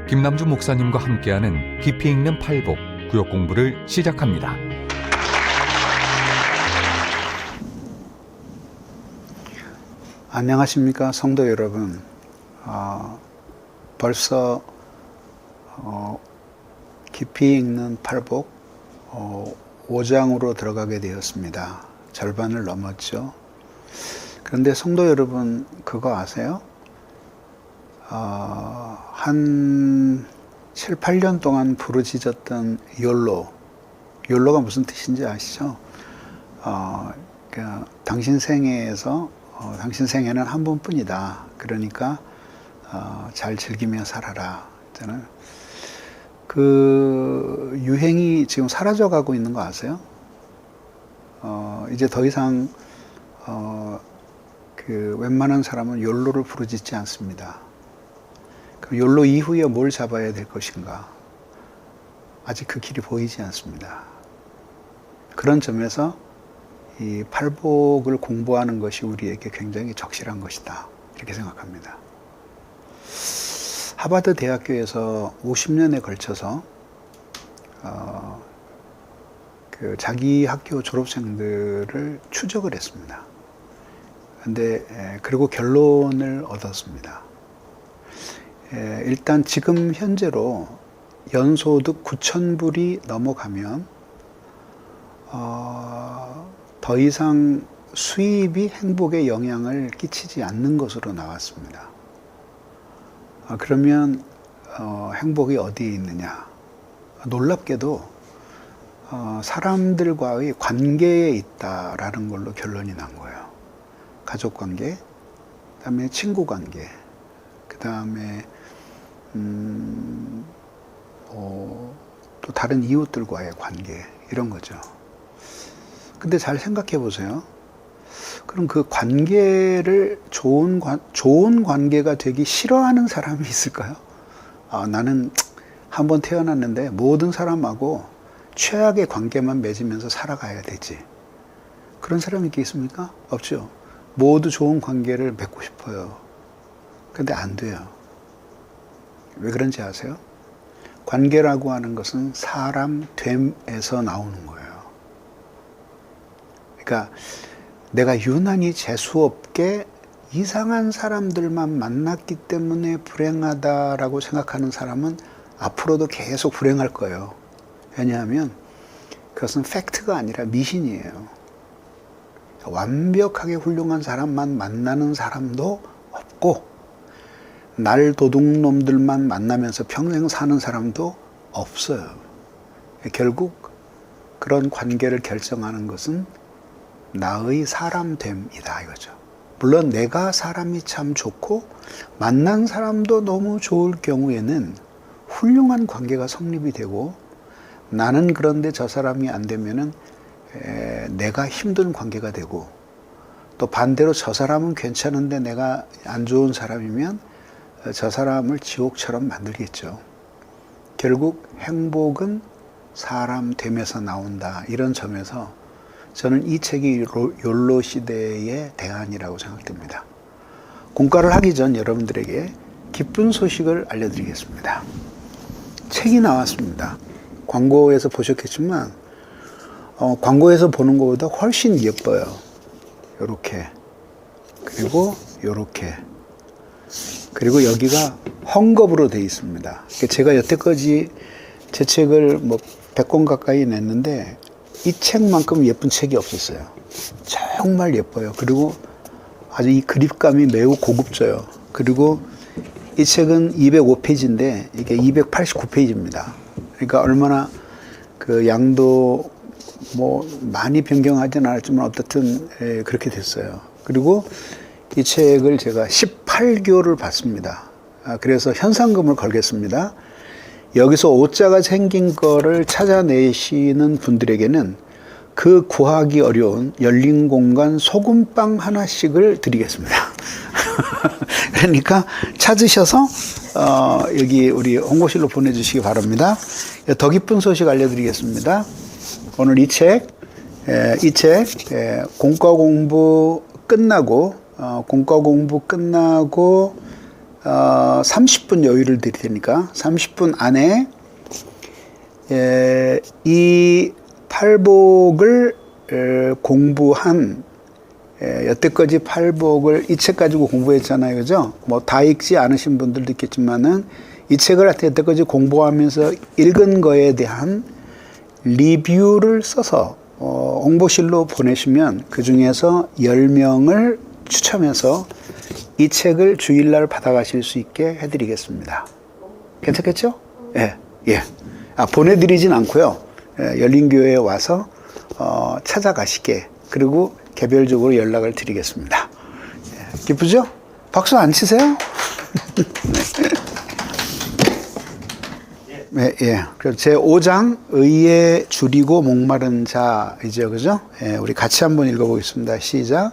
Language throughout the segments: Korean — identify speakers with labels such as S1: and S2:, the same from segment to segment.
S1: 김남주 목사님과 함께하는 깊이 읽는 팔복 구역 공부를 시작합니다.
S2: 안녕하십니까 성도 여러분. 벌써 깊이 읽는 팔복 5장으로 들어가게 되었습니다. 절반을 넘었죠. 그런데 성도 여러분, 그거 아세요? 한 7, 8년 동안 부르짖었던 욜로가 무슨 뜻인지 아시죠? 당신 생애에서 당신 생애는 한 번뿐이다. 그러니까 잘 즐기며 살아라. 저는 그 유행이 지금 사라져가고 있는 거 아세요? 이제 더 이상 웬만한 사람은 욜로를 부르짖지 않습니다. 그럼 욜로 이후에 뭘 잡아야 될 것인가? 아직 그 길이 보이지 않습니다. 그런 점에서 이 팔복을 공부하는 것이 우리에게 굉장히 적실한 것이다. 이렇게 생각합니다. 하버드 대학교에서 50년에 걸쳐서 자기 학교 졸업생들을 추적을 했습니다. 그리고 결론을 얻었습니다. 일단 지금 현재로 연소득 9,000불이 넘어가면 더 이상 수입이 행복에 영향을 끼치지 않는 것으로 나왔습니다. 그러면 행복이 어디에 있느냐? 놀랍게도 사람들과의 관계에 있다라는 걸로 결론이 난 거예요. 가족관계, 그 다음에 친구관계, 그 다음에 또 다른 이웃들과의 관계, 이런 거죠. 근데 잘 생각해 보세요. 그럼 그 관계를 좋은 관계가 되기 싫어하는 사람이 있을까요? 나는 한번 태어났는데 모든 사람하고 최악의 관계만 맺으면서 살아가야 되지. 그런 사람이 있겠습니까? 없죠. 모두 좋은 관계를 맺고 싶어요. 근데 안 돼요. 왜 그런지 아세요? 관계라고 하는 것은 사람 됨에서 나오는 거예요. 그러니까 내가 유난히 재수없게 이상한 사람들만 만났기 때문에 불행하다라고 생각하는 사람은 앞으로도 계속 불행할 거예요. 왜냐하면 그것은 팩트가 아니라 미신이에요. 완벽하게 훌륭한 사람만 만나는 사람도 없고, 날 도둑놈들만 만나면서 평생 사는 사람도 없어요. 결국 그런 관계를 결정하는 것은 나의 사람됨이다 이거죠. 물론 내가 사람이 참 좋고 만난 사람도 너무 좋을 경우에는 훌륭한 관계가 성립이 되고, 나는 그런데 저 사람이 안 되면은 내가 힘든 관계가 되고, 또 반대로 저 사람은 괜찮은데 내가 안 좋은 사람이면 저 사람을 지옥처럼 만들겠죠. 결국 행복은 사람 됨에서 나온다. 이런 점에서 저는 이 책이 욜로 시대의 대안이라고 생각됩니다. 공과를 하기 전 여러분들에게 기쁜 소식을 알려드리겠습니다. 책이 나왔습니다. 광고에서 보셨겠지만 광고에서 보는 것보다 훨씬 예뻐요. 요렇게, 그리고 요렇게, 그리고 여기가 헝겊으로 되어 있습니다. 제가 여태까지 제 책을 100권 가까이 냈는데 이 책만큼 예쁜 책이 없었어요. 정말 예뻐요. 그리고 아주 이 그립감이 매우 고급져요. 그리고 이 책은 205페이지인데 이게 289페이지입니다. 그러니까 얼마나 그 양도 많이 변경하지는 않았지만 어떻든 그렇게 됐어요. 그리고 이 책을 제가 18교를 받습니다. 그래서 현상금을 걸겠습니다. 여기서 오자가 생긴 거를 찾아내시는 분들에게는 그 구하기 어려운 열린 공간 소금빵 하나씩을 드리겠습니다. 그러니까 찾으셔서 여기 우리 홍보실로 보내주시기 바랍니다. 더 기쁜 소식 알려드리겠습니다. 오늘 이 책 공과 공부 끝나고 30분 여유를 드릴 테니까 30분 안에 이 팔복을 공부한 여태까지 팔복을 이 책 가지고 공부했잖아요, 그죠? 뭐 다 읽지 않으신 분들도 있겠지만은 이 책을 여태까지 공부하면서 읽은 거에 대한 리뷰를 써서 홍보실로 보내시면 그 중에서 10명을 추첨해서 이 책을 주일날 받아가실 수 있게 해드리겠습니다. 괜찮겠죠? 예, 예. 보내드리진 않고요. 열린교회에 와서 찾아가시게, 그리고 개별적으로 연락을 드리겠습니다. 예, 기쁘죠? 박수 안 치세요? 네, 예. 제 5장 의에 줄이고 목마른 자이죠, 그죠? 예, 우리 같이 한번 읽어보겠습니다. 시작.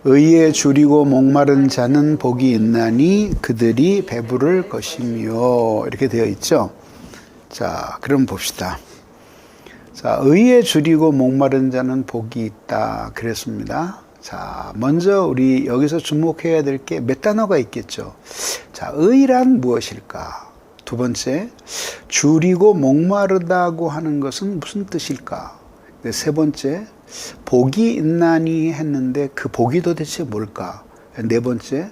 S2: 의에 줄이고 목마른 자는 복이 있나니 그들이 배부를 것이며, 이렇게 되어 있죠. 자, 그럼 봅시다. 자, 의에 줄이고 목마른 자는 복이 있다 그랬습니다. 자, 먼저 우리 여기서 주목해야 될 게 몇 단어가 있겠죠. 자, 의란 무엇일까? 두 번째, 줄이고 목마르다고 하는 것은 무슨 뜻일까? 세 번째, 복이 있나니 했는데 그 복이 도대체 뭘까? 네 번째,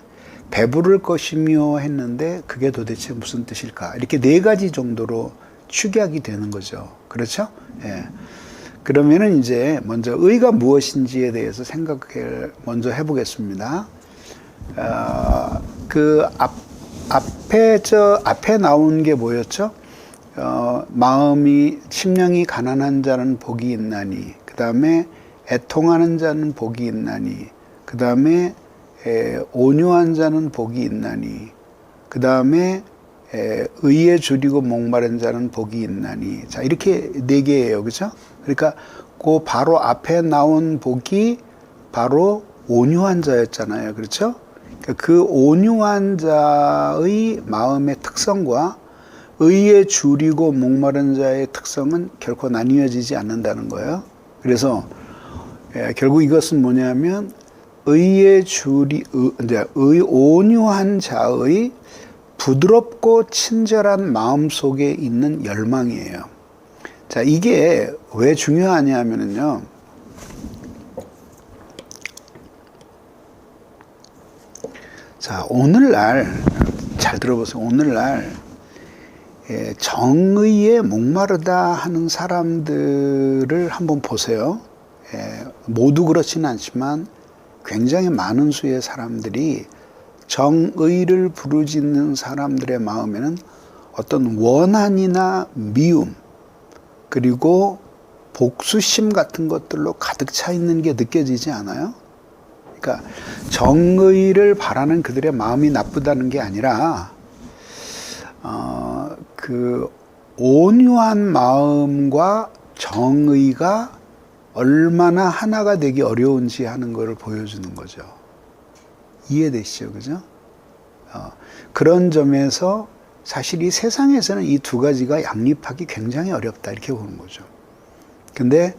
S2: 배부를 것이며 했는데 그게 도대체 무슨 뜻일까? 이렇게 네 가지 정도로 축약이 되는 거죠. 그렇죠? 예. 그러면은 이제 먼저 의가 무엇인지에 대해서 생각을 먼저 해보겠습니다. 앞에 나온 게 뭐였죠? 심령이 가난한 자는 복이 있나니, 그 다음에 애통하는 자는 복이 있나니, 그 다음에 온유한 자는 복이 있나니, 그 다음에 의에 줄이고 목마른 자는 복이 있나니. 자, 이렇게 네 개예요, 그죠? 그러니까 그 바로 앞에 나온 복이 바로 온유한 자였잖아요, 그렇죠? 그 온유한 자의 마음의 특성과 의에 줄이고 목마른 자의 특성은 결코 나뉘어지지 않는다는 거예요. 그래서 결국 이것은 뭐냐면 온유한 자의 부드럽고 친절한 마음 속에 있는 열망이에요. 자, 이게 왜 중요하냐면요. 자, 오늘날 잘 들어보세요. 오늘날 정의에 목마르다 하는 사람들을 한번 보세요. 모두 그렇지는 않지만 굉장히 많은 수의 사람들이 정의를 부르짖는 사람들의 마음에는 어떤 원한이나 미움, 그리고 복수심 같은 것들로 가득 차 있는 게 느껴지지 않아요? 그러니까 정의를 바라는 그들의 마음이 나쁘다는 게 아니라 그 온유한 마음과 정의가 얼마나 하나가 되기 어려운지 하는 것을 보여주는 거죠. 이해되시죠? 그죠? 그런 점에서 사실 이 세상에서는 이 두 가지가 양립하기 굉장히 어렵다, 이렇게 보는 거죠. 근데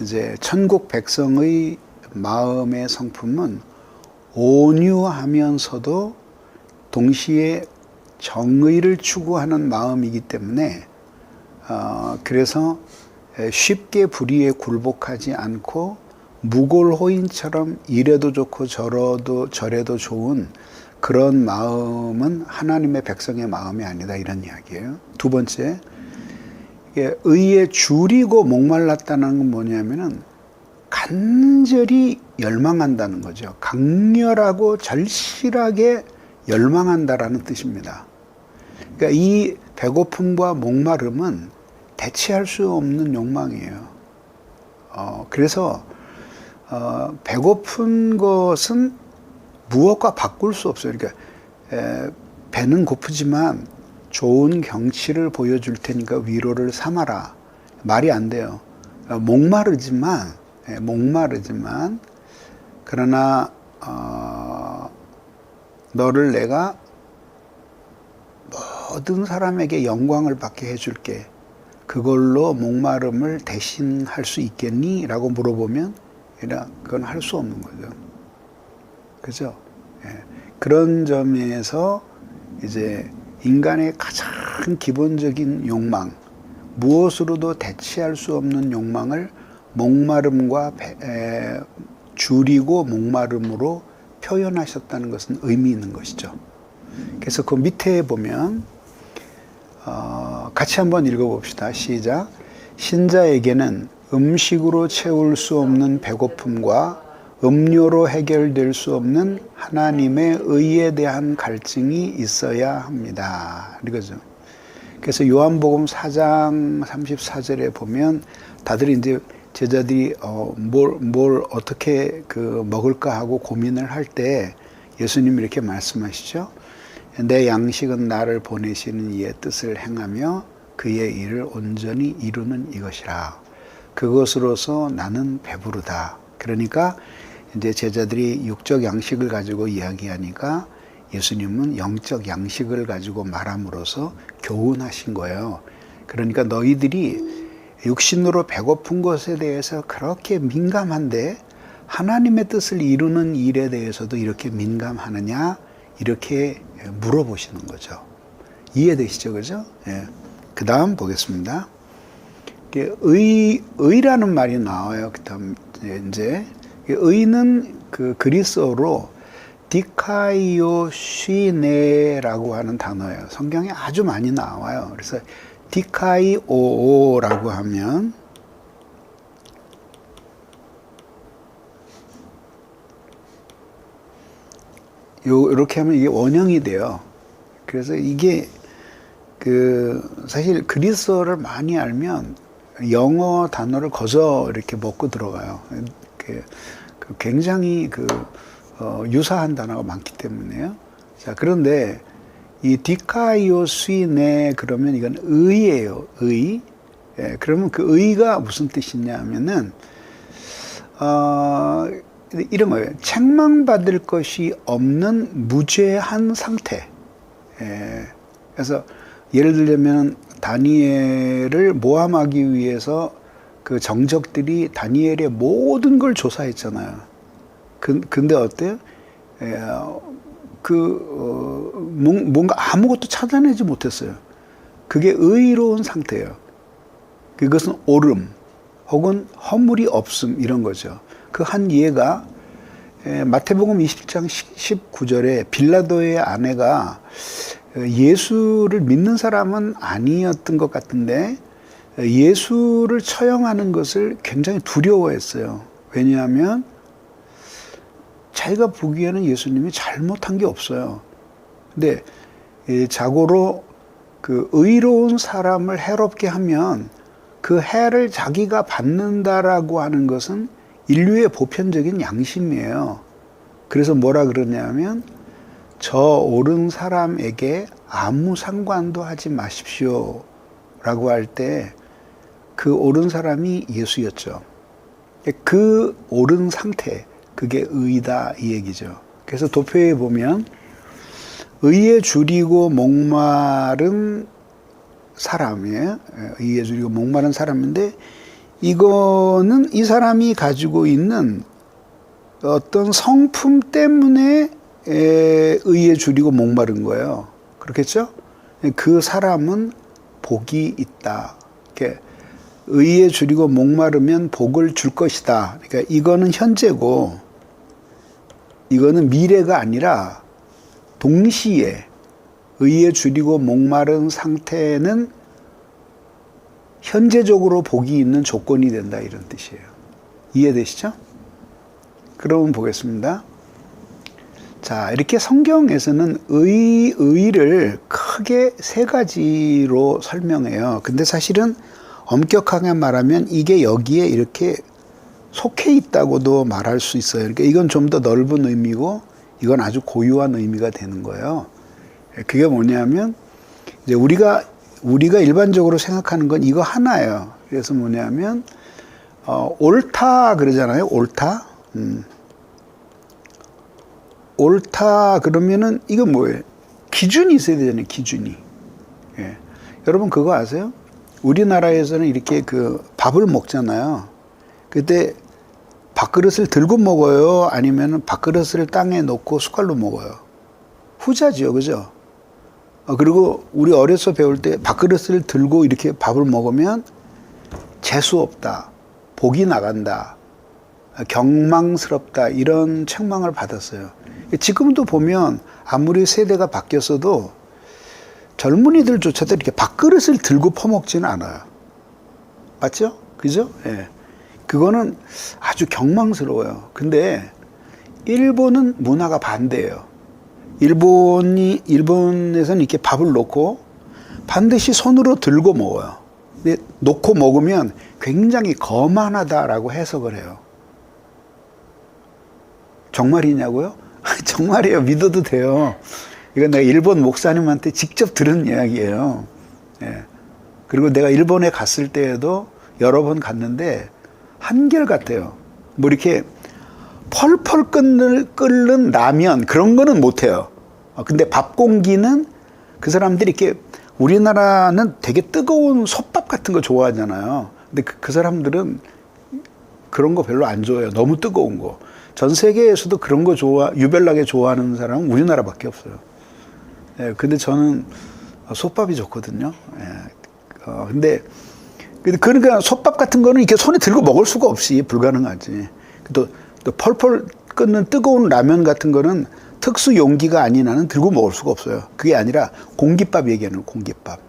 S2: 이제 천국 백성의 마음의 성품은 온유하면서도 동시에 정의를 추구하는 마음이기 때문에 그래서 쉽게 불의에 굴복하지 않고 무골호인처럼 이래도 좋고 저래도 좋은 그런 마음은 하나님의 백성의 마음이 아니다, 이런 이야기예요. 두 번째, 의에 줄이고 목말랐다는 건 뭐냐면은 간절히 열망한다는 거죠. 강렬하고 절실하게 열망한다라는 뜻입니다. 그러니까 이 배고픔과 목마름은 대체할 수 없는 욕망이에요. 그래서 배고픈 것은 무엇과 바꿀 수 없어요. 그러니까 배는 고프지만 좋은 경치를 보여줄 테니까 위로를 삼아라. 말이 안 돼요. 목마르지만 그러나 너를 내가 모든 사람에게 영광을 받게 해줄게. 그걸로 목마름을 대신할 수 있겠니? 라고 물어보면 그건 할 수 없는 거죠. 그죠? 예. 그런 점에서 이제 인간의 가장 기본적인 욕망, 무엇으로도 대체할 수 없는 욕망을 목마름과 줄이고 목마름으로 표현하셨다는 것은 의미 있는 것이죠. 그래서 그 밑에 보면 같이 한번 읽어봅시다. 시작. 신자에게는 음식으로 채울 수 없는 배고픔과 음료로 해결될 수 없는 하나님의 의에 대한 갈증이 있어야 합니다. 이거죠. 그래서 요한복음 4장 34절에 보면 다들 이제 제자들이 뭘 어떻게 먹을까 하고 고민을 할 때 예수님이 이렇게 말씀하시죠. 내 양식은 나를 보내시는 이의 뜻을 행하며 그의 일을 온전히 이루는 이것이라. 그것으로서 나는 배부르다. 그러니까 이제 제자들이 육적 양식을 가지고 이야기하니까 예수님은 영적 양식을 가지고 말함으로써 교훈하신 거예요. 그러니까 너희들이 육신으로 배고픈 것에 대해서 그렇게 민감한데 하나님의 뜻을 이루는 일에 대해서도 이렇게 민감하느냐? 이렇게 물어보시는 거죠. 이해되시죠? 그죠? 예. 그 다음 보겠습니다. 의라는 말이 나와요. 그 다음 이제 의는 그리스어로 디카이오시네라고 하는 단어예요. 성경에 아주 많이 나와요. 그래서 디카이오라고 하면 이렇게 하면 이게 원형이 돼요. 그래서 이게 사실 그리스어를 많이 알면 영어 단어를 거저 이렇게 먹고 들어가요. 굉장히 유사한 단어가 많기 때문에요. 자, 그런데 이 디카이오스이네 그러면 이건 의예요. 의. 예, 그러면 그 의가 무슨 뜻이냐면은 이런 거예요. 책망받을 것이 없는 무죄한 상태. 예, 그래서 예를 들자면 다니엘을 모함하기 위해서 그 정적들이 다니엘의 모든 걸 조사했잖아요. 근데 어때요? 뭔가 아무것도 찾아내지 못했어요. 그게 의로운 상태예요. 그것은 옳음 혹은 허물이 없음 이런 거죠. 그 한 예가 마태복음 20장 19절에 빌라도의 아내가 예수를 믿는 사람은 아니었던 것 같은데 예수를 처형하는 것을 굉장히 두려워했어요. 왜냐하면 자기가 보기에는 예수님이 잘못한 게 없어요. 근데 자고로 그 의로운 사람을 해롭게 하면 그 해를 자기가 받는다라고 하는 것은 인류의 보편적인 양심이에요. 그래서 뭐라 그러냐면 저 옳은 사람에게 아무 상관도 하지 마십시오 라고 할 때 그 옳은 사람이 예수였죠. 그 옳은 상태, 그게 의다 이 얘기죠. 그래서 도표에 보면 의에 줄이고 목마른 사람이에요. 의에 줄이고 목마른 사람인데 이거는 이 사람이 가지고 있는 어떤 성품 때문에 의에 줄이고 목마른 거예요. 그렇겠죠? 그 사람은 복이 있다. 이렇게 의에 줄이고 목마르면 복을 줄 것이다. 그러니까 이거는 현재고 이거는 미래가 아니라 동시에 의에 줄이고 목마른 상태는 현재적으로 복이 있는 조건이 된다 이런 뜻이에요. 이해되시죠? 그러면 보겠습니다. 자, 이렇게 성경에서는 의를 크게 세 가지로 설명해요. 근데 사실은 엄격하게 말하면 이게 여기에 이렇게 속해 있다고도 말할 수 있어요. 그러니까 이건 좀 더 넓은 의미고 이건 아주 고유한 의미가 되는 거예요. 그게 뭐냐면 이제 우리가 일반적으로 생각하는 건 이거 하나예요. 그래서 뭐냐면 옳다 그러잖아요. 옳다. 옳다 그러면은 이건 뭐예요? 기준이 있어야 되잖아요. 기준이. 예. 여러분 그거 아세요? 우리나라에서는 이렇게 밥을 먹잖아요. 그때 밥그릇을 들고 먹어요? 아니면 밥그릇을 땅에 놓고 숟갈로 먹어요? 후자지요. 그죠? 그리고 우리 어려서 배울 때 밥그릇을 들고 이렇게 밥을 먹으면 재수 없다, 복이 나간다, 경망스럽다 이런 책망을 받았어요. 지금도 보면 아무리 세대가 바뀌었어도 젊은이들조차도 이렇게 밥그릇을 들고 퍼먹지는 않아요. 맞죠? 그죠? 예. 그거는 아주 경망스러워요. 근데 일본은 문화가 반대예요. 일본에서는 이렇게 밥을 놓고 반드시 손으로 들고 먹어요. 근데 놓고 먹으면 굉장히 거만하다라고 해석을 해요. 정말이냐고요? 정말이에요. 믿어도 돼요. 이건 내가 일본 목사님한테 직접 들은 이야기예요. 예. 그리고 내가 일본에 갔을 때에도 여러 번 갔는데 한결같아요. 뭐 이렇게 펄펄 끓는 라면 그런 거는 못해요. 근데 밥 공기는 그 사람들이 이렇게 우리나라는 되게 뜨거운 솥밥 같은 거 좋아하잖아요. 근데 그 사람들은 그런 거 별로 안 좋아해요. 너무 뜨거운 거. 전 세계에서도 그런 거 유별나게 좋아하는 사람은 우리나라밖에 없어요. 예, 근데 저는 솥밥이 좋거든요. 예, 근데 그러니까 솥밥 같은 거는 이렇게 손에 들고 먹을 수가 없이 불가능하지. 또 펄펄 끓는 뜨거운 라면 같은 거는 특수 용기가 아닌 한은 들고 먹을 수가 없어요. 그게 아니라 공깃밥 얘기하는 공깃밥.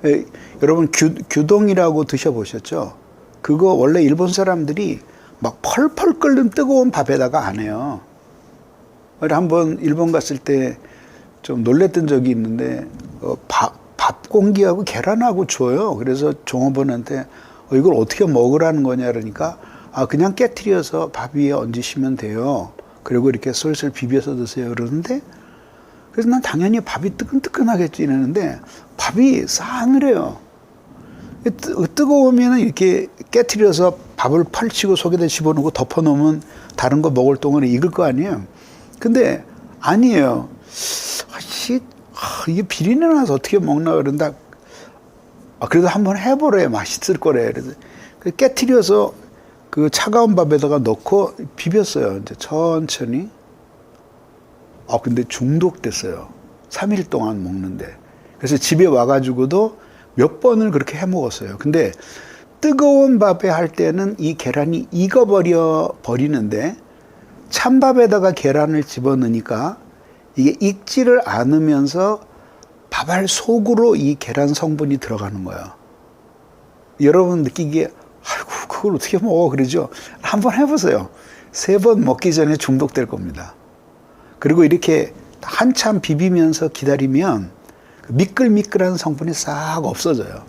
S2: 예, 여러분 규동이라고 드셔보셨죠? 그거 원래 일본 사람들이 막 펄펄 끓는 뜨거운 밥에다가 안 해요. 한번 일본 갔을 때 좀 놀랬던 적이 있는데 밥 공기하고 계란하고 줘요. 그래서 종업원한테 이걸 어떻게 먹으라는 거냐 그러니까 그냥 깨트려서 밥 위에 얹으시면 돼요. 그리고 이렇게 슬슬 비벼서 드세요 그러는데 그래서 난 당연히 밥이 뜨끈뜨끈하겠지 이러는데 밥이 싸늘해요. 뜨거우면 이렇게 깨트려서 밥을 펼치고 속에다 집어넣고 덮어놓으면 다른 거 먹을 동안에 익을 거 아니에요. 근데 아니에요. 이게 비린내 나서 어떻게 먹나 그런다. 그래도 한번 해보래. 맛있을 거래. 그래서 깨트려서 그 차가운 밥에다가 넣고 비볐어요. 이제 천천히. 근데 중독됐어요. 3일 동안 먹는데. 그래서 집에 와가지고도 몇 번을 그렇게 해 먹었어요. 근데 뜨거운 밥에 할 때는 이 계란이 익어버리는데 찬밥에다가 계란을 집어넣으니까 이게 익지를 않으면서 밥알 속으로 이 계란 성분이 들어가는 거예요. 여러분 느끼기에 아이고 그걸 어떻게 먹어 그러죠? 한번 해보세요. 3번 먹기 전에 중독될 겁니다. 그리고 이렇게 한참 비비면서 기다리면 미끌미끌한 성분이 싹 없어져요.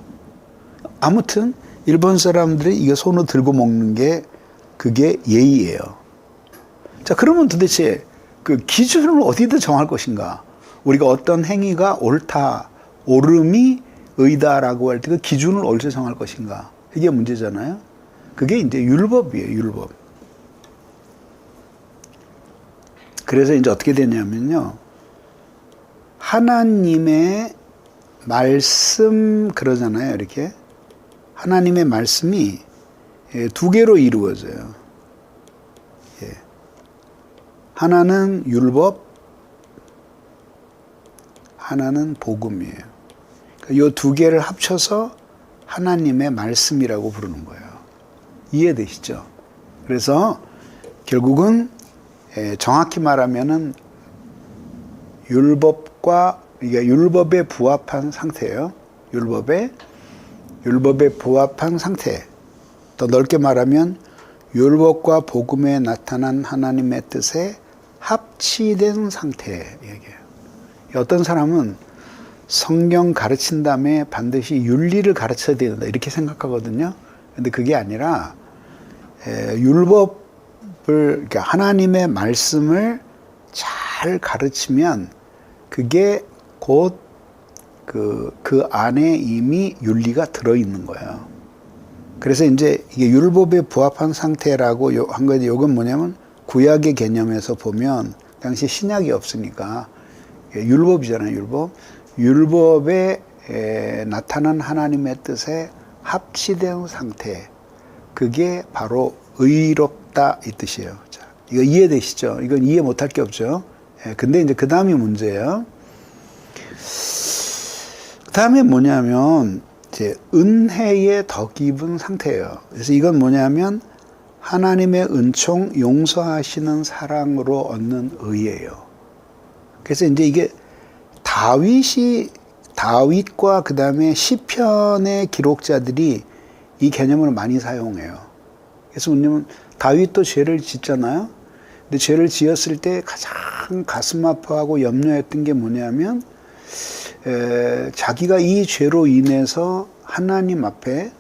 S2: 아무튼 일본 사람들이 이거 손으로 들고 먹는 게 그게 예의예요. 자, 그러면 도대체 그 기준을 어디다 정할 것인가? 우리가 어떤 행위가 옳다, 옳음이 의다라고 할 때 그 기준을 어디서 정할 것인가? 이게 문제잖아요. 그게 이제 율법이에요, 율법. 그래서 이제 어떻게 되냐면요. 하나님의 말씀 그러잖아요, 이렇게. 하나님의 말씀이 2개로 이루어져요. 하나는 율법, 하나는 복음이에요. 이 2개를 합쳐서 하나님의 말씀이라고 부르는 거예요. 이해되시죠? 그래서 결국은 정확히 말하면은 이게 율법에 부합한 상태예요. 율법에 부합한 상태. 더 넓게 말하면 율법과 복음에 나타난 하나님의 뜻에 합치된 상태 얘기예요. 어떤 사람은 성경 가르친 다음에 반드시 윤리를 가르쳐야 된다 이렇게 생각하거든요. 근데 그게 아니라 율법을 그러니까 하나님의 말씀을 잘 가르치면 그게 곧 그 안에 이미 윤리가 들어있는 거예요. 그래서 이제 이게 율법에 부합한 상태라고 한 건데 이건 뭐냐면 구약의 개념에서 보면 당시 신약이 없으니까 율법이잖아요, 율법. 율법에 나타난 하나님의 뜻에 합치된 상태. 그게 바로 의롭다 이 뜻이에요. 자, 이거 이해되시죠? 이건 이해 못할 게 없죠. 근데 이제 그 다음이 문제예요. 다음에 뭐냐면 이제 은혜의 더 깊은 상태예요. 그래서 이건 뭐냐면 하나님의 은총 용서하시는 사랑으로 얻는 의예요. 그래서 이제 이게 다윗과 그 다음에 시편의 기록자들이 이 개념을 많이 사용해요. 그래서 왜냐면 다윗도 죄를 짓잖아요. 근데 죄를 지었을 때 가장 가슴 아파하고 염려했던 게 뭐냐면 자기가 이 죄로 인해서 하나님 앞에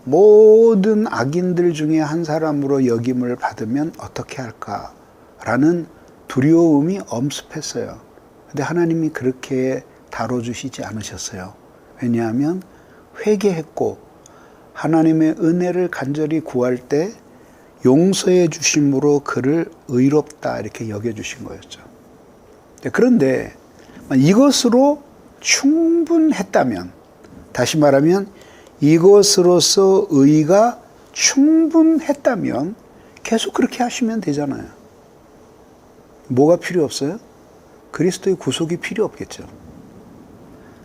S2: 모든 악인들 중에 한 사람으로 여김을 받으면 어떻게 할까라는 두려움이 엄습했어요. 근데 하나님이 그렇게 다뤄주시지 않으셨어요. 왜냐하면 회개했고 하나님의 은혜를 간절히 구할 때 용서해 주심으로 그를 의롭다 이렇게 여겨주신 거였죠. 그런데 이것으로 충분했다면, 다시 말하면 이것으로서 의가 충분했다면 계속 그렇게 하시면 되잖아요. 뭐가 필요 없어요? 그리스도의 구속이 필요 없겠죠.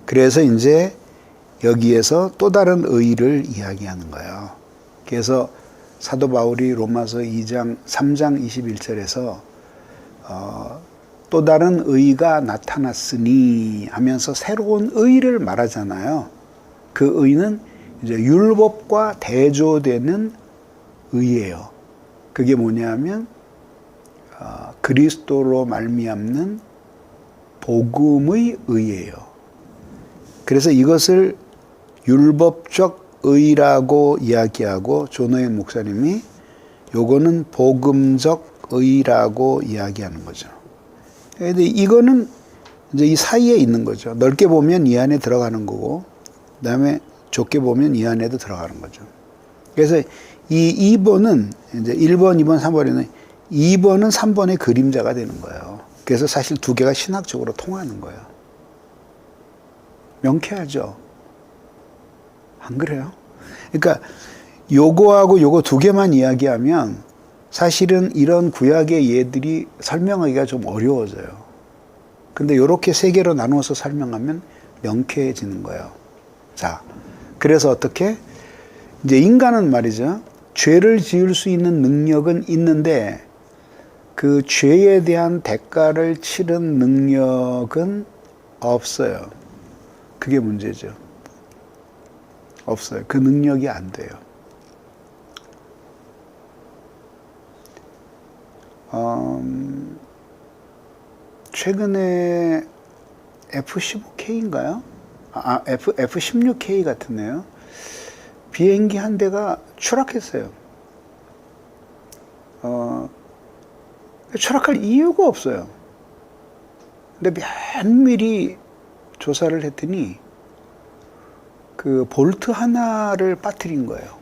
S2: 그래서 이제 여기에서 또 다른 의를 이야기하는 거예요. 그래서 사도 바울이 로마서 3장 21절에서 또 다른 의가 나타났으니 하면서 새로운 의를 말하잖아요. 그 의는 이제 율법과 대조되는 의예요. 그게 뭐냐면 그리스도로 말미암는 복음의 의예요. 그래서 이것을 율법적 의라고 이야기하고 조노의 목사님이 요거는 복음적 의라고 이야기하는 거죠. 근데 이거는 이제 이 사이에 있는 거죠. 넓게 보면 이 안에 들어가는 거고, 그 다음에 좁게 보면 이 안에도 들어가는 거죠. 그래서 이 2번은 이제 1번, 2번, 3번에는 2번은 3번의 그림자가 되는 거예요. 그래서 사실 두 개가 신학적으로 통하는 거예요. 명쾌하죠? 안 그래요? 그러니까 요거하고 요거 두 개만 이야기하면 사실은 이런 구약의 예들이 설명하기가 좀 어려워져요. 근데 요렇게 세 개로 나누어서 설명하면 명쾌해지는 거예요. 자, 그래서 어떻게? 이제 인간은 말이죠. 죄를 지을 수 있는 능력은 있는데 그 죄에 대한 대가를 치른 능력은 없어요. 그게 문제죠. 없어요. 그 능력이 안 돼요. 최근에 F-15K인가요? F-16K 같은데요. 비행기 한 대가 추락했어요. 추락할 이유가 없어요. 근데 면밀히 조사를 했더니 그 볼트 하나를 빠뜨린 거예요.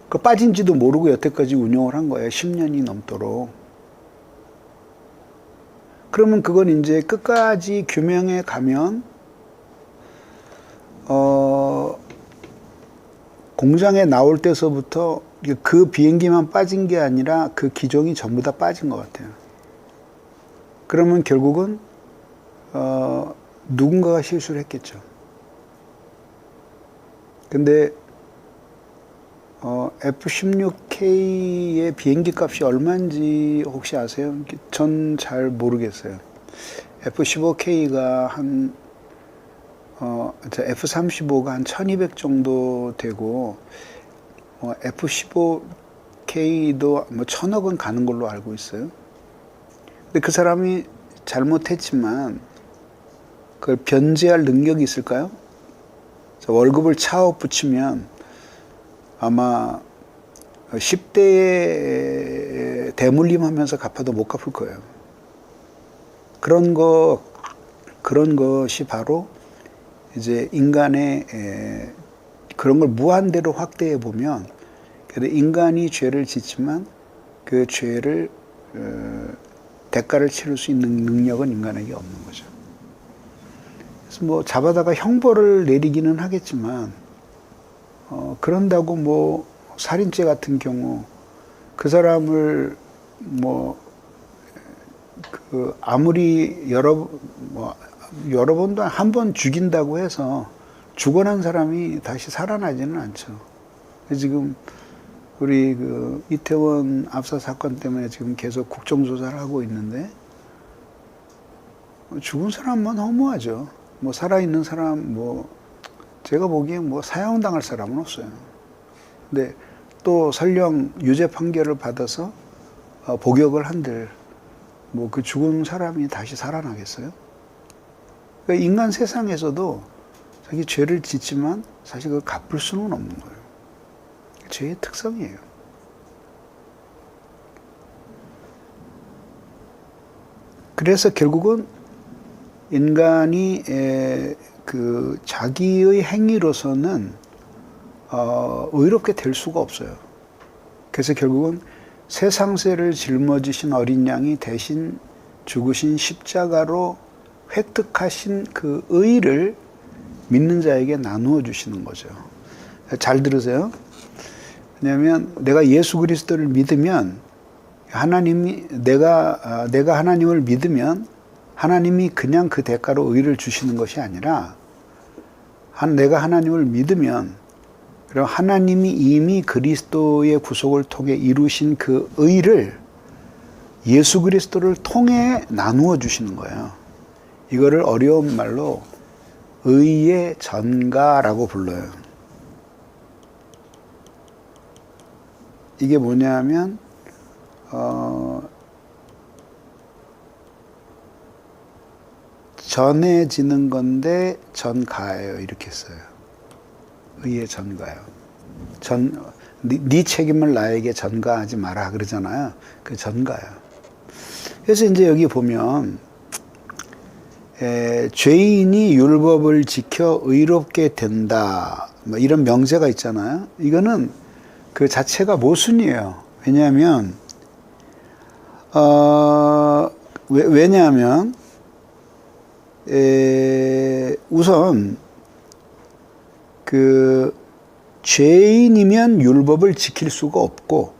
S2: 그 빠진지도 모르고 여태까지 운영을 한 거예요. 10년이 넘도록. 그러면 그건 이제 끝까지 규명해 가면 공장에 나올 때서부터 그 비행기만 빠진 게 아니라 그 기종이 전부 다 빠진 것 같아요. 그러면 결국은 누군가가 실수를 했겠죠. 근데 F-16K의 비행기 값이 얼마인지 혹시 아세요? 전 잘 모르겠어요. F-15K가 한 F-35가 한 1200 정도 되고 F-15K도 뭐 1000억은 가는 걸로 알고 있어요. 근데 그 사람이 잘못했지만 그걸 변제할 능력이 있을까요? 월급을 차업 붙이면 아마 10대에 대물림하면서 갚아도 못 갚을 거예요. 그런 것이 바로 이제 인간의 그런 걸 무한대로 확대해 보면 인간이 죄를 짓지만 그 죄를 대가를 치를 수 있는 능력은 인간에게 없는 거죠. 그래서 뭐 잡아다가 형벌을 내리기는 하겠지만 그런다고 뭐 살인죄 같은 경우 그 사람을 뭐 그 아무리 여러 번도 한 번 죽인다고 해서 죽어난 사람이 다시 살아나지는 않죠. 지금 우리 그 이태원 압사 사건 때문에 지금 계속 국정조사를 하고 있는데 죽은 사람만 허무하죠. 뭐 살아있는 사람 뭐 제가 보기엔 뭐 사형당할 사람은 없어요. 근데 또 설령 유죄 판결을 받아서 복역을 한들 뭐 그 죽은 사람이 다시 살아나겠어요? 그러니까 인간 세상에서도 자기 죄를 짓지만 사실 그걸 갚을 수는 없는 거예요. 죄의 특성이에요. 그래서 결국은 인간이 그 자기의 행위로서는 의롭게 될 수가 없어요. 그래서 결국은 세상세를 짊어지신 어린 양이 대신 죽으신 십자가로 획득하신 그 의를 믿는 자에게 나누어 주시는 거죠. 잘 들으세요. 왜냐하면 내가 예수 그리스도를 믿으면 내가 하나님을 믿으면 하나님이 그냥 그 대가로 의를 주시는 것이 아니라 내가 하나님을 믿으면 그리고 하나님이 이미 그리스도의 구속을 통해 이루신 그 의를 예수 그리스도를 통해 나누어 주시는 거예요. 이거를 어려운 말로 의의 전가라고 불러요. 이게 뭐냐면 전해지는 건데 전가예요. 이렇게 써요. 의의 전가요. 네 책임을 나에게 전가하지 마라 그러잖아요. 그 전가요. 그래서 이제 여기 보면 죄인이 율법을 지켜 의롭게 된다. 뭐 이런 명제가 있잖아요. 이거는 그 자체가 모순이에요. 왜냐하면 우선 그 죄인이면 율법을 지킬 수가 없고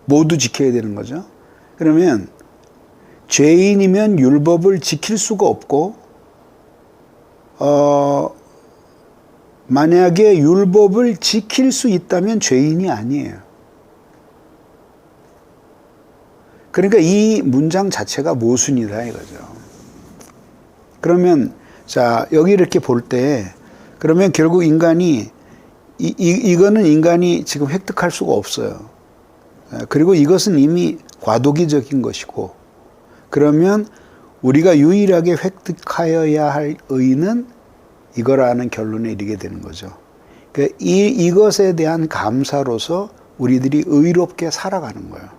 S2: 모두 지켜야 되는 거죠. 그러면 죄인이면 율법을 지킬 수가 없고 만약에 율법을 지킬 수 있다면 죄인이 아니에요. 그러니까 이 문장 자체가 모순이다 이거죠. 그러면 자 여기 이렇게 볼 때 그러면 결국 인간이 이거는 인간이 지금 획득할 수가 없어요. 그리고 이것은 이미 과도기적인 것이고 그러면 우리가 유일하게 획득하여야 할 의는 이거라는 결론에 이르게 되는 거죠. 그러니까 이것에 대한 감사로서 우리들이 의롭게 살아가는 거예요.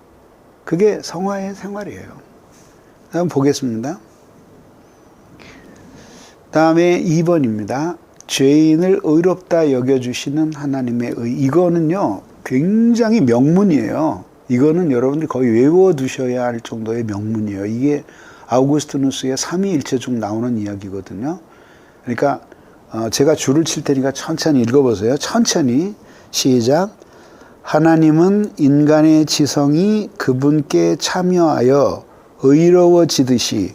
S2: 그게 성화의 생활이에요. 다음 보겠습니다. 다음에 2번입니다. 죄인을 의롭다 여겨주시는 하나님의 의. 이거는요, 굉장히 명문이에요. 이거는 여러분들이 거의 외워두셔야 할 정도의 명문이에요. 이게 아우구스티누스의 삼위일체 중 나오는 이야기거든요. 그러니까 제가 줄을 칠 테니까 천천히 읽어보세요. 천천히 시작. 하나님은 인간의 지성이 그분께 참여하여 의로워지듯이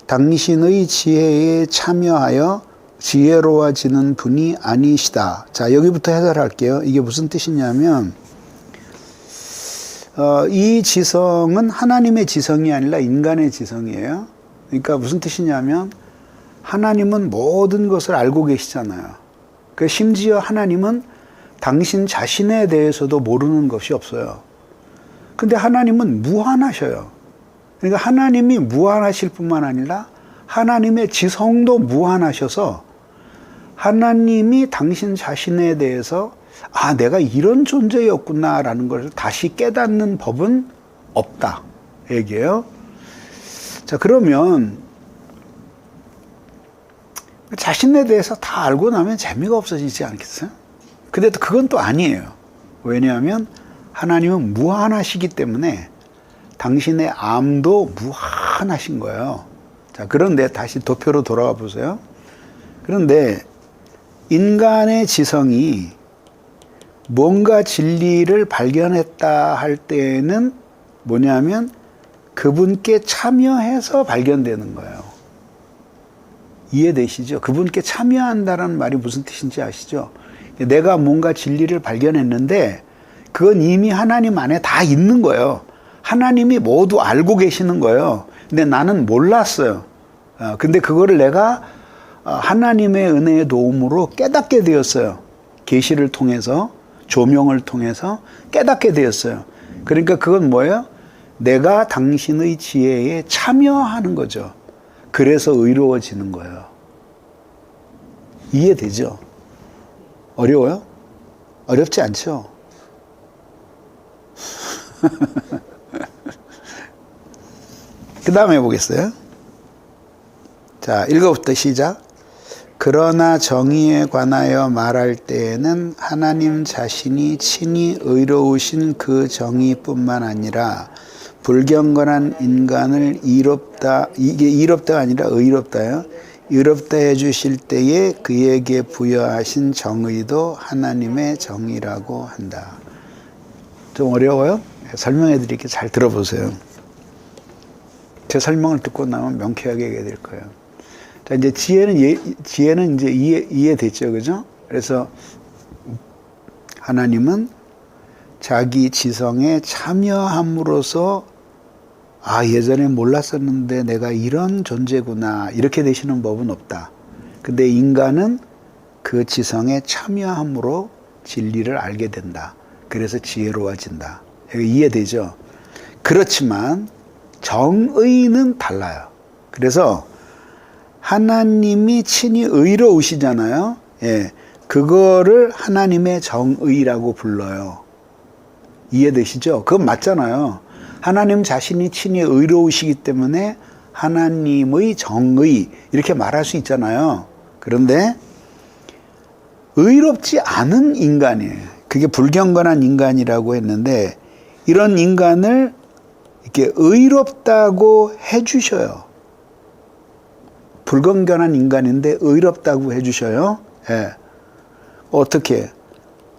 S2: 당신의 지혜에 참여하여 지혜로워지는 분이 아니시다. 자, 여기부터 해설할게요. 이게 무슨 뜻이냐면 이 지성은 하나님의 지성이 아니라 인간의 지성이에요. 그러니까 무슨 뜻이냐면 하나님은 모든 것을 알고 계시잖아요. 그 심지어 하나님은 당신 자신에 대해서도 모르는 것이 없어요. 근데 하나님은 무한하셔요. 그러니까 하나님이 무한하실 뿐만 아니라 하나님의 지성도 무한하셔서 하나님이 당신 자신에 대해서 내가 이런 존재였구나라는 것을 다시 깨닫는 법은 없다. 얘기예요. 자, 그러면 자신에 대해서 다 알고 나면 재미가 없어지지 않겠어요? 근데 또 그건 또 아니에요. 왜냐하면 하나님은 무한하시기 때문에 당신의 암도 무한하신 거예요. 자, 그런데 다시 도표로 돌아가 보세요. 그런데 인간의 지성이 뭔가 진리를 발견했다 할 때에는 뭐냐면 그분께 참여해서 발견되는 거예요. 이해되시죠? 그분께 참여한다는 말이 무슨 뜻인지 아시죠? 내가 뭔가 진리를 발견했는데 그건 이미 하나님 안에 다 있는 거예요. 하나님이 모두 알고 계시는 거예요. 근데 나는 몰랐어요. 근데 그거를 내가 하나님의 은혜의 도움으로 깨닫게 되었어요. 계시를 통해서, 조명을 통해서 깨닫게 되었어요. 그러니까 그건 뭐예요? 내가 당신의 지혜에 참여하는 거죠. 그래서 의로워지는 거예요. 이해되죠? 어려워요? 어렵지 않죠? 그 다음에 해보겠어요. 자, 1거부터 시작. 그러나 정의에 관하여 말할 때에는 하나님 자신이 친히 의로우신 그 정의뿐만 아니라 불경건한 인간을 이게 이롭다가 아니라 의롭다요. 의롭다 해주실 때에 그에게 부여하신 정의도 하나님의 정의라고 한다. 좀 어려워요? 설명해 드릴게요. 잘 들어보세요. 제 설명을 듣고 나면 명쾌하게 얘기해 드릴 거예요. 자, 이제 지혜는 이제 이해됐죠. 그죠? 그래서 하나님은 자기 지성에 참여함으로써 예전에 몰랐었는데 내가 이런 존재구나. 이렇게 되시는 법은 없다. 근데 인간은 그 지성에 참여함으로 진리를 알게 된다. 그래서 지혜로워진다. 이해되죠? 그렇지만 정의는 달라요. 그래서 하나님이 친히 의로우시잖아요. 예, 그거를 하나님의 정의라고 불러요. 이해되시죠? 그건 맞잖아요. 하나님 자신이 친히 의로우시기 때문에 하나님의 정의 이렇게 말할 수 있잖아요. 그런데 의롭지 않은 인간이에요. 그게 불경건한 인간이라고 했는데 이런 인간을 이렇게 의롭다고 해주셔요. 불경건한 인간인데 의롭다고 해주셔요. 예. 어떻게?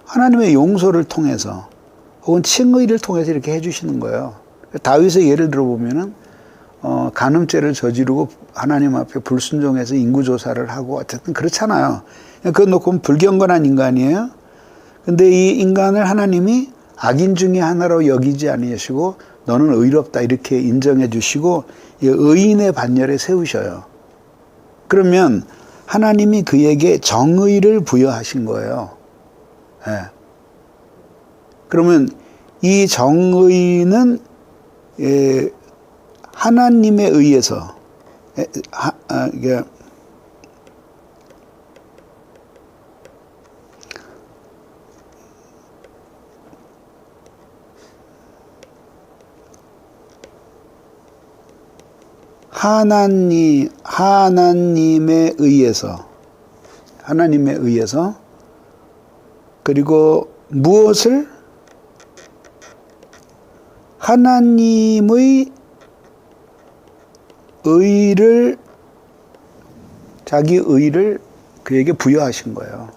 S2: 하나님의 용서를 통해서 혹은 칭의를 통해서 이렇게 해주시는 거예요. 다윗의 예를 들어보면은 간음죄를 저지르고 하나님 앞에 불순종해서 인구조사를 하고 어쨌든 그렇잖아요. 그거 놓고 보면 불경건한 인간이에요. 근데 이 인간을 하나님이 악인 중에 하나로 여기지 아니하시고 너는 의롭다 이렇게 인정해 주시고 의인의 반열에 세우셔요. 그러면 하나님이 그에게 정의를 부여하신 거예요. 예. 그러면 이 정의는 하나님에 의해서 하나님에 의해서 그리고 무엇을 하나님의 의를 자기 의를 그에게 부여하신 거예요.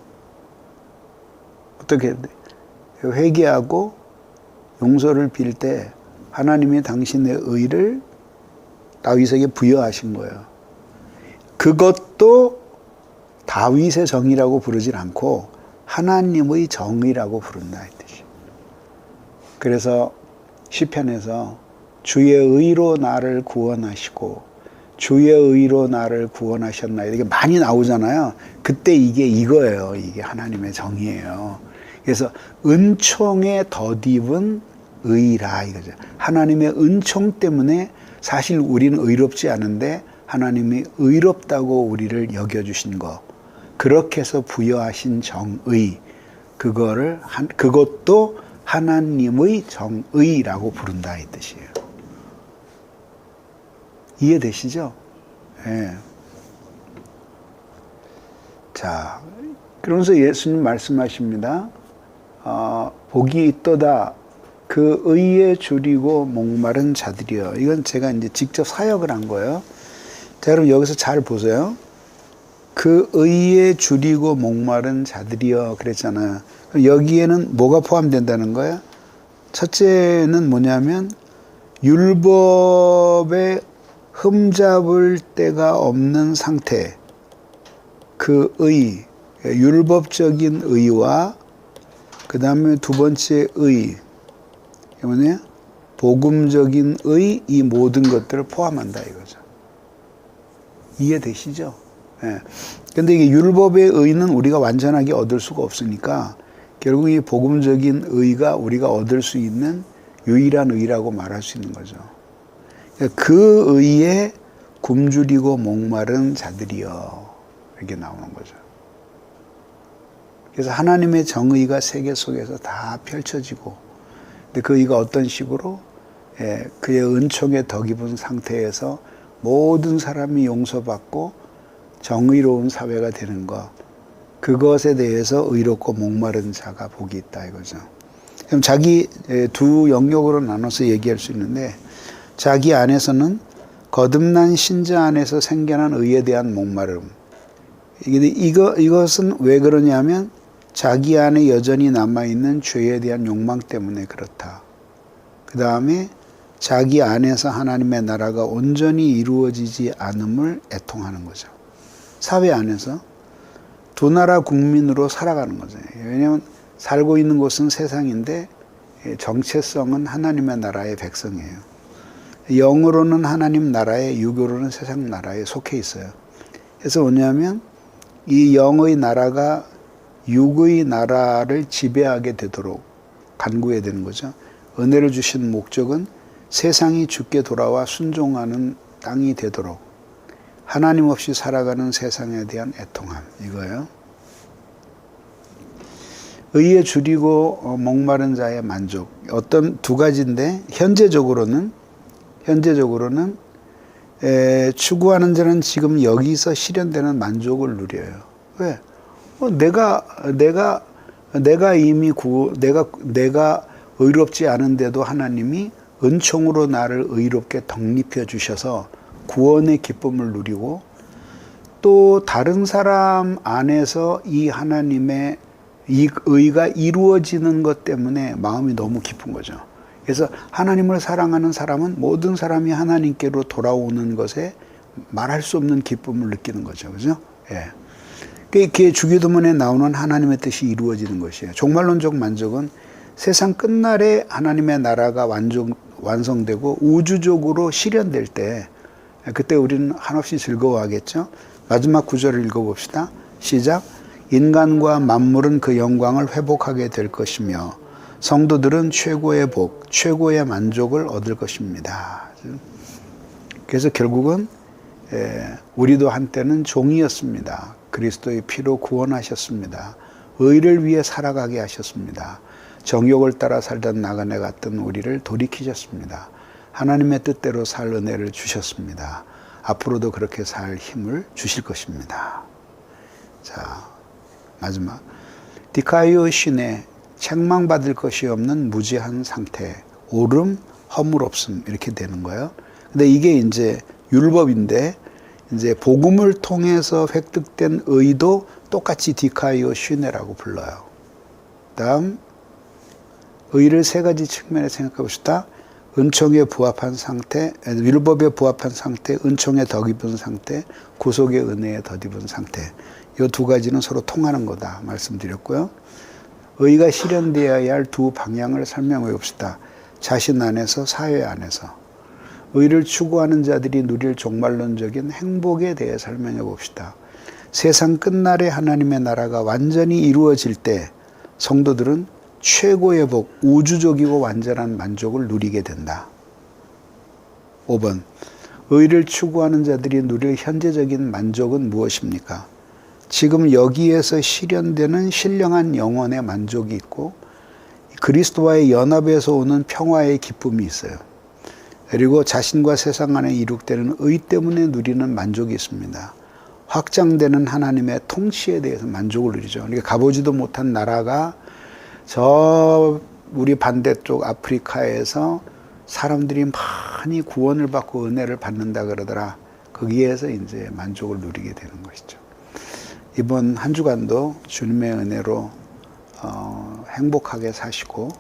S2: 어떻게 회개하고 용서를 빌 때 하나님이 당신의 의를 다윗에게 부여하신 거예요. 그것도 다윗의 정의라고 부르질 않고 하나님의 정의라고 부른다 이 뜻이에요. 그래서 시편에서 주의 의로 나를 구원하시고 주의 의로 나를 구원하셨나이다. 이게 많이 나오잖아요. 그때 이게 이거예요. 이게 하나님의 정의예요. 그래서 은총에 덧입은 의라 이거죠. 하나님의 은총 때문에 사실 우리는 의롭지 않은데 하나님이 의롭다고 우리를 여겨주신 거. 그렇게 해서 부여하신 정의. 그것도 하나님의 정의라고 부른다 이 뜻이에요. 이해되시죠? 예. 자, 그러면서 예수님 말씀하십니다. 복이 있도다. 그 의에 줄이고 목마른 자들이여. 이건 제가 이제 직접 사역을 한 거예요. 자, 그럼 여기서 잘 보세요. 그 의에 줄이고 목마른 자들이여 그랬잖아요. 여기에는 뭐가 포함된다는 거예요? 첫째는 뭐냐면 율법에 흠잡을 데가 없는 상태. 그 율법적인 의와 그 다음에 두 번째 의, 뭐냐? 복음적인 의, 이 모든 것들을 포함한다 이거죠. 이해되시죠? 예. 근데 이게 율법의 의는 우리가 완전하게 얻을 수가 없으니까 결국 이 복음적인 의가 우리가 얻을 수 있는 유일한 의라고 말할 수 있는 거죠. 그 의에 굶주리고 목마른 자들이여, 이렇게 나오는 거죠. 그래서 하나님의 정의가 세계 속에서 다 펼쳐지고, 근데 그 의가 어떤 식으로? 그의 은총에 더 입은 상태에서 모든 사람이 용서받고 정의로운 사회가 되는 것, 그것에 대해서 의롭고 목마른 자가 복이 있다 이거죠. 그럼 자기 두 영역으로 나눠서 얘기할 수 있는데, 자기 안에서는 거듭난 신자 안에서 생겨난 의에 대한 목마름. 이것은 왜 그러냐면 자기 안에 여전히 남아있는 죄에 대한 욕망 때문에 그렇다. 그 다음에 자기 안에서 하나님의 나라가 온전히 이루어지지 않음을 애통하는 거죠. 사회 안에서 두 나라 국민으로 살아가는 거죠. 왜냐하면 살고 있는 곳은 세상인데 정체성은 하나님의 나라의 백성이에요. 영으로는 하나님 나라에, 육으로는 세상 나라에 속해 있어요. 그래서 뭐냐면 이 영의 나라가 육의 나라를 지배하게 되도록 간구해야 되는 거죠. 은혜를 주신 목적은 세상이 주께 돌아와 순종하는 땅이 되도록 하나님 없이 살아가는 세상에 대한 애통함, 이거예요. 의에 줄이고 목마른 자의 만족. 어떤 두 가지인데 현재적으로는 추구하는 자는 지금 여기서 실현되는 만족을 누려요. 왜? 내가 이미 내가 의롭지 않은데도 하나님이 은총으로 나를 의롭게 덧입혀 주셔서 구원의 기쁨을 누리고, 또 다른 사람 안에서 이 하나님의 이 의가 이루어지는 것 때문에 마음이 너무 기쁜 거죠. 그래서 하나님을 사랑하는 사람은 모든 사람이 하나님께로 돌아오는 것에 말할 수 없는 기쁨을 느끼는 거죠. 그죠? 예. 그게 주기도문에 나오는 하나님의 뜻이 이루어지는 것이에요. 종말론적 만족은 세상 끝날에 하나님의 나라가 완성되고 우주적으로 실현될 때, 그때 우리는 한없이 즐거워하겠죠. 마지막 구절을 읽어봅시다. 시작. 인간과 만물은 그 영광을 회복하게 될 것이며 성도들은 최고의 복, 최고의 만족을 얻을 것입니다. 그래서 결국은 우리도 한때는 종이었습니다. 그리스도의 피로 구원하셨습니다. 의를 위해 살아가게 하셨습니다. 정욕을 따라 살던 나그네 같던 우리를 돌이키셨습니다. 하나님의 뜻대로 살 은혜를 주셨습니다. 앞으로도 그렇게 살 힘을 주실 것입니다. 자, 마지막. 디카이오 신의 책망받을 것이 없는 무지한 상태, 오름, 허물 없음, 이렇게 되는 거예요. 근데 이게 이제 율법인데, 이제 복음을 통해서 획득된 의도 똑같이 디카이오 시네라고 불러요. 다음, 의를 세 가지 측면에 생각해 봅시다. 은총에 부합한 상태, 율법에 부합한 상태, 은총에 덧입은 상태, 구속의 은혜에 덧입은 상태. 이 두 가지는 서로 통하는 거다 말씀드렸고요. 의가 실현되어야 할 두 방향을 설명해 봅시다. 자신 안에서, 사회 안에서. 의를 추구하는 자들이 누릴 종말론적인 행복에 대해 설명해 봅시다. 세상 끝날에 하나님의 나라가 완전히 이루어질 때 성도들은 최고의 복, 우주적이고 완전한 만족을 누리게 된다. 5번, 의를 추구하는 자들이 누릴 현재적인 만족은 무엇입니까? 지금 여기에서 실현되는 신령한 영혼의 만족이 있고 그리스도와의 연합에서 오는 평화의 기쁨이 있어요. 그리고 자신과 세상 안에 이룩되는 의 때문에 누리는 만족이 있습니다. 확장되는 하나님의 통치에 대해서 만족을 누리죠. 그러니까 가보지도 못한 나라가 저 우리 반대쪽 아프리카에서 사람들이 많이 구원을 받고 은혜를 받는다 그러더라. 거기에서 이제 만족을 누리게 되는 것이죠. 이번 한 주간도 주님의 은혜로 행복하게 사시고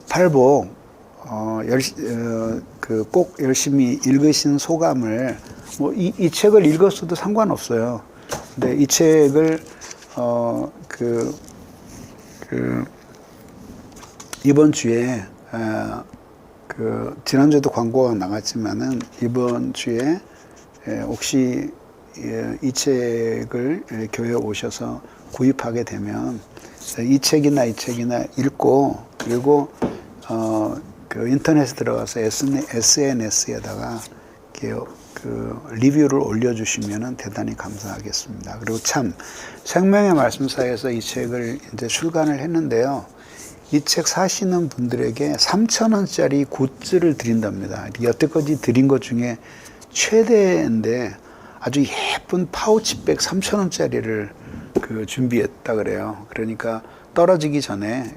S2: 팔복 그 꼭 열심히 읽으신 소감을 뭐 이 책을 읽었어도 상관없어요. 근데 이 책을 이번 주에 지난주에도 광고가 나갔지만은 이번 주에 혹시 이 책을 교회에 오셔서 구입하게 되면 이 책이나 읽고 그리고 그 인터넷에 들어가서 SNS에다가 그 리뷰를 올려주시면 대단히 감사하겠습니다. 그리고 참 생명의 말씀사에서 이 책을 이제 출간을 했는데요. 이 책 사시는 분들에게 3,000원짜리 굿즈를 드린답니다. 여태까지 드린 것 중에 최대인데 아주 예쁜 파우치백 3,000원짜리를 준비했다 그래요. 그러니까 떨어지기 전에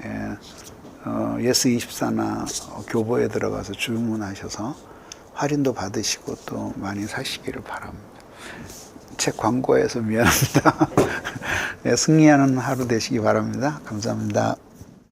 S2: 예스24나 교보에 들어가서 주문하셔서 할인도 받으시고 또 많이 사시기를 바랍니다. 책 광고해서 미안합니다. 네, 승리하는 하루 되시기 바랍니다. 감사합니다.